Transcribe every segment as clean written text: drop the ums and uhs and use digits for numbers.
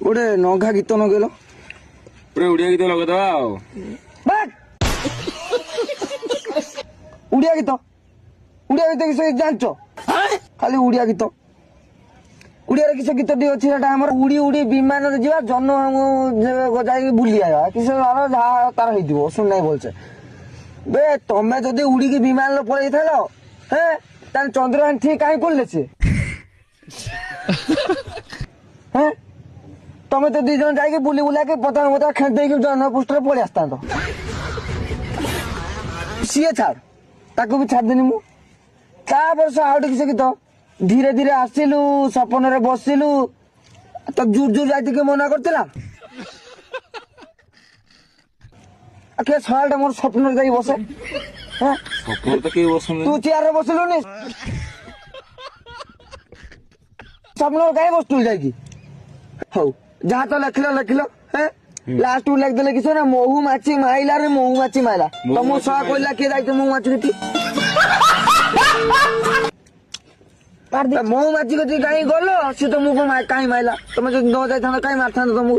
ଗୋଟେ ନଘା ଗୀତ ନଗେଇଲ ପୁରା ଓଡିଆ ଗୀତ ଲଗେଇଦବା ଆଉ। ଓଡିଆ ଗୀତ କିଛି ଜାଣିଛ? ଖାଲି ଓଡିଆ ଗୀତ। ଓଡିଆରେ କିଛି ଗୀତ ଟିକେ ଅଛି ସେଟା ଆମର ଉଡି ଉଡି ବିମାନରେ ଯିବା ଜନ ଯାଇକି ବୁଲି ଆଇବା କିଛି ଯାହା ତାର ହେଇଥିବ ଶୁଣି ନାହିଁ ଭଲସେ। ବେ ତମେ ଯଦି ଉଡିକି ବିମାନରେ ପଳେଇଥାଲ ତାହେଲେ ଚନ୍ଦ୍ରଯାନ ଠିକ କାହିଁ କଲେ ସେ? ତମେ ତ 2 ଜଣ ଯାଇକି ବୁଲି ବୁଲାକି ପତା ଖେଳି ଦେଇକି ଜନ୍ମପୃଷ୍ଠରେ ପଳେଇ ଆସିଥାନ୍ତ। ସିଏ ଛାଡ, ତାକୁ ବି ଛାଡିଦେନି ମୁଁ। ତାପରେ ସେ ଆଉ ଟିକେ ସେ ଗୀତ ଧୀରେ ଧୀରେ ଆସିଲୁ ସପନରେ ବସିଲୁ ତ ଜୁର ଯାଇକି ମନା କରିଥିଲା। କିଏ ଛୟାଟା ମୋର ସ୍ୱପ୍ନରେ ଯାଇ ବସେ। ସ୍ୱପ୍ନରେ ତ କେହି ବସୁନି। ତୁ ଚେୟାରରେ ବସିଲୁନି ସ୍ୱପ୍ନରେ କାହିଁ ବସୁଥିଲୁ ଯାଇକି? ହଉ ଯାହା ତ ଲେଖିଲ ଲାଷ୍ଟକୁ ଲେଖିଦେଲେ କିଛି ନା ମହୁମାଛି ମାଇଲା ରେ ମହୁମାଛି ମାଇଲା। ତମକୁ ସହ କହିଲା କିଏ ଯାଇଛ ମହୁମାଛି କିଛି? ମହୁମାଛି କତି କାହିଁ ଗଲ ସିଏ ତମକୁ କାହିଁ ମାଇଲା? ତମେ ଯଦି ନ ଯାଇଥାନ୍ତ କାହିଁ ମାରିଥାନ୍ତ ତମକୁ?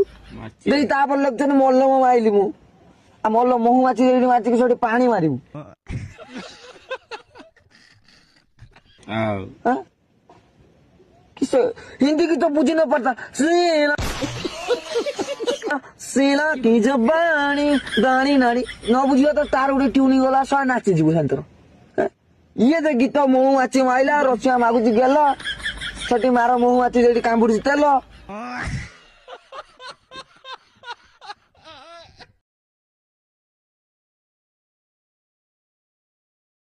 ଦେଇ ତାପରେ ଲେଖୁଛନ୍ତି ମଲ୍ଲମ ମାଇଲି ମୁଁ। ଆଉ ମଲ୍ଲ ମହୁମାଛି ସେଇଠି ମାଚିକି ସେଠି ପାଣି ମାରିବୁ। हिंदी की तो बुझी न पड़ता। सीला की जबानी दानी नानी न बुझियो तो तार उड़ी ट्यूनिंग वाला सा नाची जीव संतर। ये तो गीत महुमाची माइला रसिया मागुची गेल सटी मारो महुमाची जेडी कांबुडी तेल